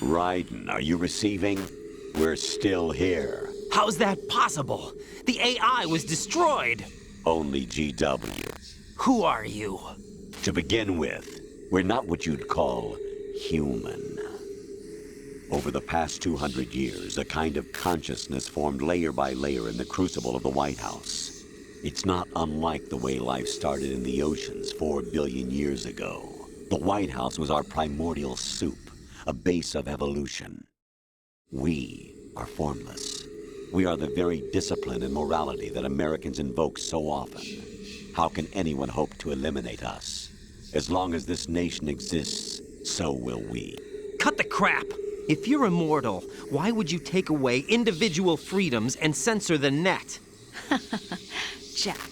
Raiden, are you receiving? We're still here. How's that possible? The AI was destroyed. Only GW. Who are you? To begin with, we're not what you'd call human. Over the past 200 years, a kind of consciousness formed layer by layer in the crucible of the White House. It's not unlike the way life started in the oceans 4 billion years ago. The White House was our primordial soup, a base of evolution. We are formless. We are the very discipline and morality that Americans invoke so often. How can anyone hope to eliminate us? As long as this nation exists, so will we. Cut the crap! If you're immortal, why would you take away individual freedoms and censor the net? Jack,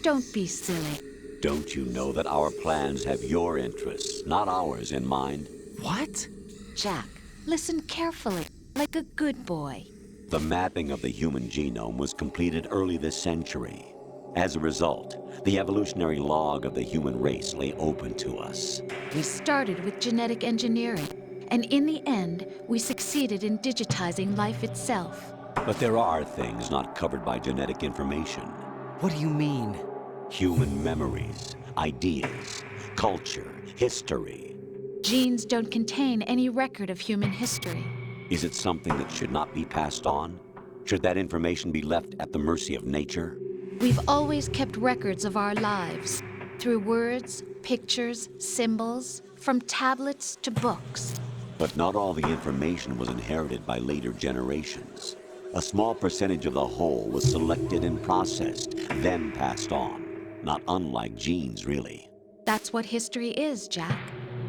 don't be silly. Don't you know that our plans have your interests, not ours, in mind? What? Jack, listen carefully, like a good boy. The mapping of the human genome was completed early this century. As a result, the evolutionary log of the human race lay open to us. We started with genetic engineering, and in the end, we succeeded in digitizing life itself. But there are things not covered by genetic information. What do you mean? Human memories, ideas, culture, history. Genes don't contain any record of human history. Is it something that should not be passed on? Should that information be left at the mercy of nature? We've always kept records of our lives, through words, pictures, symbols, from tablets to books. But not all the information was inherited by later generations. A small percentage of the whole was selected and processed, then passed on. Not unlike genes, really. That's what history is, Jack.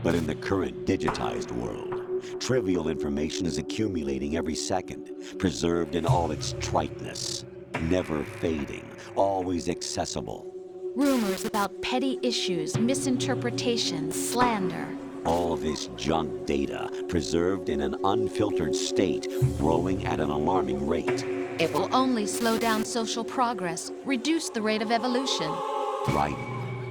But in the current digitized world, trivial information is accumulating every second, preserved in all its triteness, never fading, always accessible. Rumors about petty issues, misinterpretations, slander. All this junk data, preserved in an unfiltered state, growing at an alarming rate. It will only slow down social progress, reduce the rate of evolution. Right.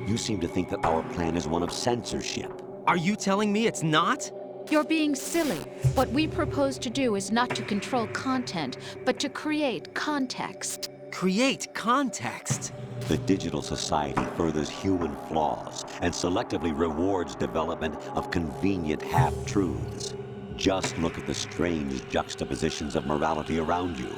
You seem to think that our plan is one of censorship. Are you telling me it's not? You're being silly. What we propose to do is not to control content, but to create context. Create context. The digital society furthers human flaws and selectively rewards development of convenient half-truths. Just look at the strange juxtapositions of morality around you.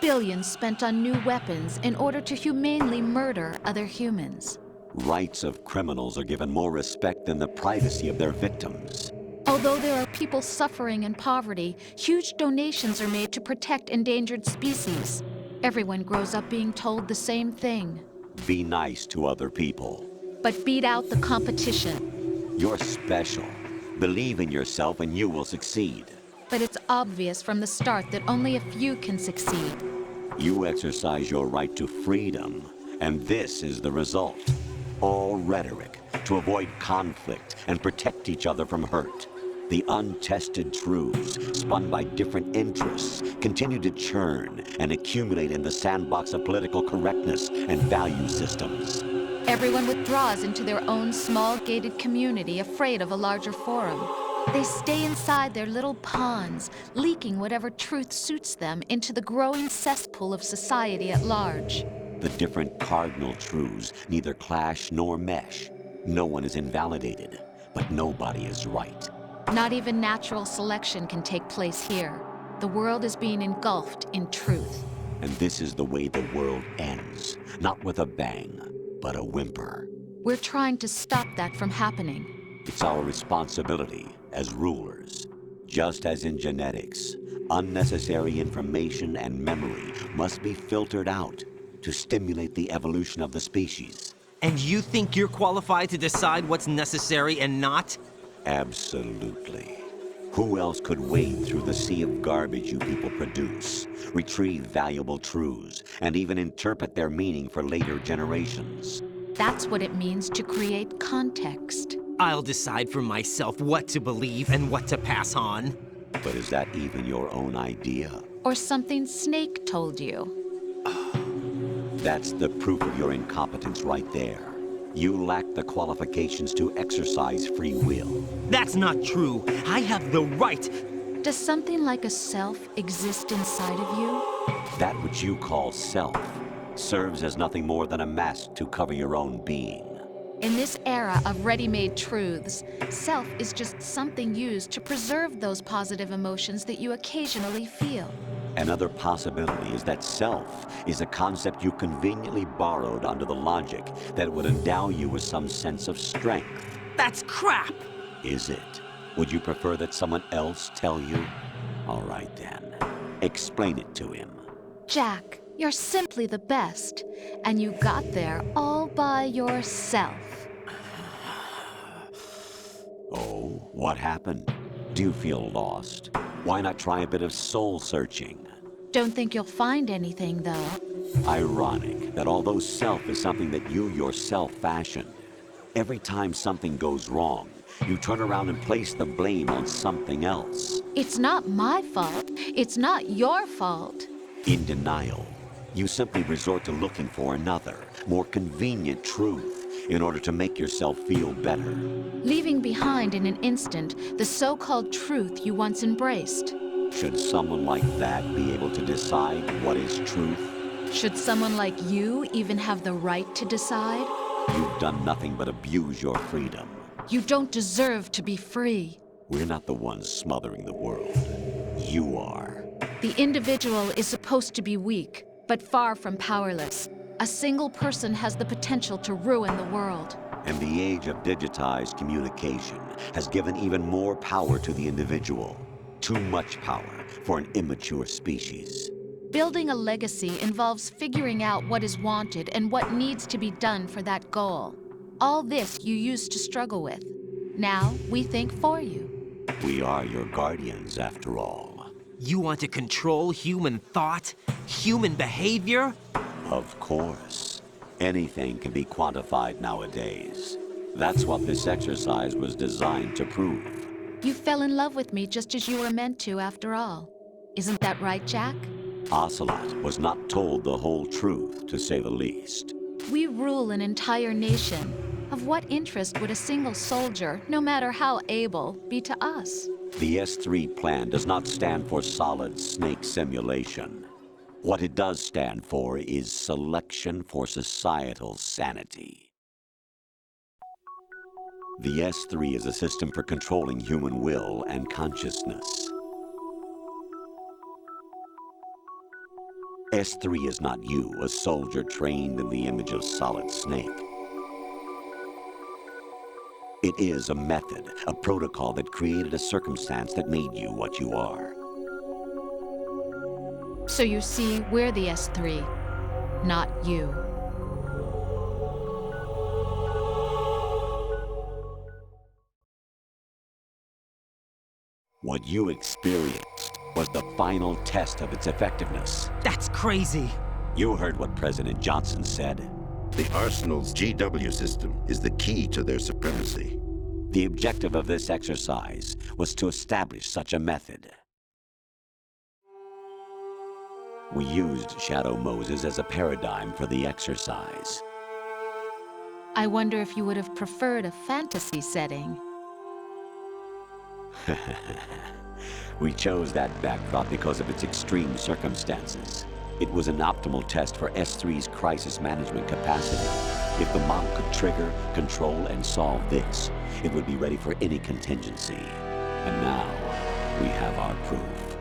Billions spent on new weapons in order to humanely murder other humans. Rights of criminals are given more respect than the privacy of their victims. Although there are people suffering in poverty, huge donations are made to protect endangered species. Everyone grows up being told the same thing. Be nice to other people. But beat out the competition. You're special. Believe in yourself and you will succeed. But it's obvious from the start that only a few can succeed. You exercise your right to freedom, and this is the result. All rhetoric to avoid conflict and protect each other from hurt. The untested truths, spun by different interests, continue to churn and accumulate in the sandbox of political correctness and value systems. Everyone withdraws into their own small gated community, afraid of a larger forum. They stay inside their little ponds, leaking whatever truth suits them into the growing cesspool of society at large. The different cardinal truths neither clash nor mesh. No one is invalidated, but nobody is right. Not even natural selection can take place here. The world is being engulfed in truth. And this is the way the world ends. Not with a bang, but a whimper. We're trying to stop that from happening. It's our responsibility as rulers. Just as in genetics, unnecessary information and memory must be filtered out to stimulate the evolution of the species. And you think you're qualified to decide what's necessary and not? Absolutely. Who else could wade through the sea of garbage you people produce, retrieve valuable truths, and even interpret their meaning for later generations? That's what it means to create context. I'll decide for myself what to believe and what to pass on. But is that even your own idea? Or something Snake told you? That's the proof of your incompetence right there. You lack the qualifications to exercise free will. That's not true. I have the right. Does something like a self exist inside of you? That which you call self serves as nothing more than a mask to cover your own being. In this era of ready-made truths, self is just something used to preserve those positive emotions that you occasionally feel. Another possibility is that self is a concept you conveniently borrowed under the logic that it would endow you with some sense of strength. That's crap! Is it? Would you prefer that someone else tell you? All right then. Explain it to him. Jack, you're simply the best, and you got there all by yourself. Oh, what happened? Do you feel lost? Why not try a bit of soul searching? Don't think you'll find anything, though. Ironic that although self is something that you yourself fashioned, every time something goes wrong, you turn around and place the blame on something else. It's not my fault. It's not your fault. In denial, you simply resort to looking for another, more convenient truth in order to make yourself feel better. Leaving behind in an instant the so-called truth you once embraced. Should someone like that be able to decide what is truth? Should someone like you even have the right to decide? You've done nothing but abuse your freedom. You don't deserve to be free. We're not the ones smothering the world. You are. The individual is supposed to be weak, but far from powerless. A single person has the potential to ruin the world. And the age of digitized communication has given even more power to the individual. Too much power for an immature species. Building a legacy involves figuring out what is wanted and what needs to be done for that goal. All this you used to struggle with. Now we think for you. We are your guardians, after all. You want to control human thought? Human behavior? Of course. Anything can be quantified nowadays. That's what this exercise was designed to prove. You fell in love with me just as you were meant to, after all. Isn't that right, Jack? Ocelot was not told the whole truth, to say the least. We rule an entire nation. Of what interest would a single soldier, no matter how able, be to us? The S3 plan does not stand for solid snake simulation. What it does stand for is selection for societal sanity. The S3 is a system for controlling human will and consciousness. S3 is not you, a soldier trained in the image of Solid Snake. It is a method, a protocol that created a circumstance that made you what you are. So you see, we're the S3, not you. What you experienced was the final test of its effectiveness. That's crazy. You heard what President Johnson said. The Arsenal's GW system is the key to their supremacy. The objective of this exercise was to establish such a method. We used Shadow Moses as a paradigm for the exercise. I wonder if you would have preferred a fantasy setting. We chose that backdrop because of its extreme circumstances. It was an optimal test for S3's crisis management capacity. If the model could trigger, control, and solve this, it would be ready for any contingency. And now, we have our proof.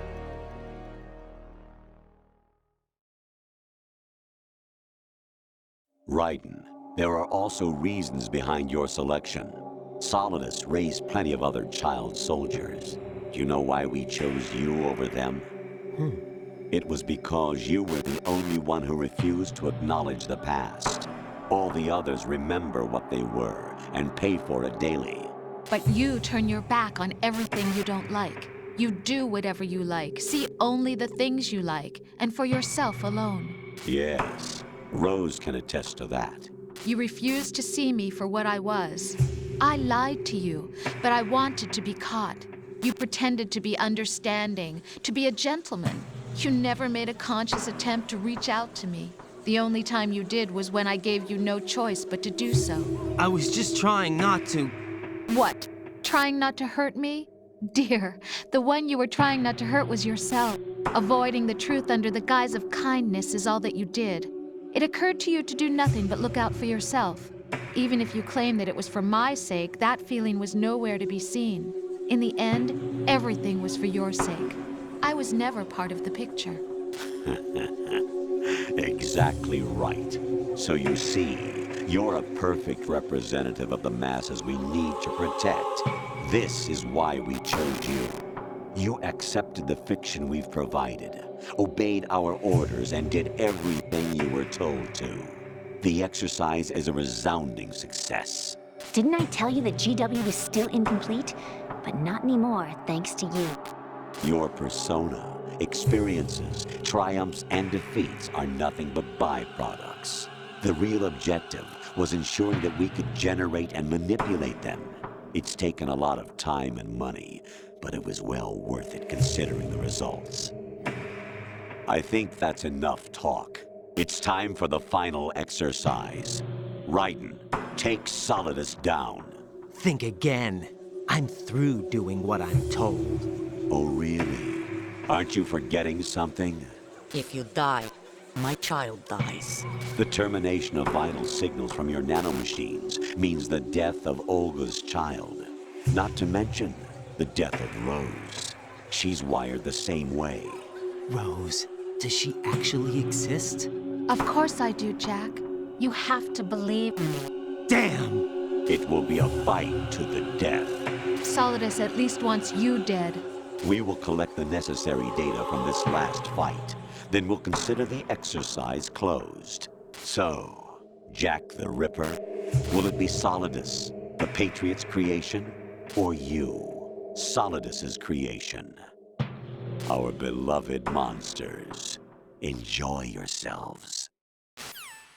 Raiden, there are also reasons behind your selection. Solidus raised plenty of other child soldiers. Do you know why we chose you over them? It was because you were the only one who refused to acknowledge the past. All the others remember what they were and pay for it daily. But you turn your back on everything you don't like. You do whatever you like, see only the things you like, and for yourself alone. Yes, Rose can attest to that. You refused to see me for what I was. I lied to you, but I wanted to be caught. You pretended to be understanding, to be a gentleman. You never made a conscious attempt to reach out to me. The only time you did was when I gave you no choice but to do so. I was just trying not to. What? Trying not to hurt me? Dear, the one you were trying not to hurt was yourself. Avoiding the truth under the guise of kindness is all that you did. It occurred to you to do nothing but look out for yourself. Even if you claim that it was for my sake, that feeling was nowhere to be seen. In the end, everything was for your sake. I was never part of the picture. Exactly right. So you see, you're a perfect representative of the masses we need to protect. This is why we chose you. You accepted the fiction we've provided, obeyed our orders, and did everything you were told to. The exercise is a resounding success. Didn't I tell you that GW was still incomplete? But not anymore, thanks to you. Your persona, experiences, triumphs, and defeats are nothing but byproducts. The real objective was ensuring that we could generate and manipulate them. It's taken a lot of time and money, but it was well worth it considering the results. I think that's enough talk. It's time for the final exercise. Raiden, take Solidus down. Think again. I'm through doing what I'm told. Oh, really? Aren't you forgetting something? If you die, my child dies. The termination of vital signals from your nanomachines means the death of Olga's child. Not to mention the death of Rose. She's wired the same way. Rose, does she actually exist? Of course I do, Jack. You have to believe me. Damn! It will be a fight to the death. Solidus at least wants you dead. We will collect the necessary data from this last fight. Then we'll consider the exercise closed. So, Jack the Ripper, will it be Solidus, the Patriot's creation, or you, Solidus's creation? Our beloved monsters, enjoy yourselves.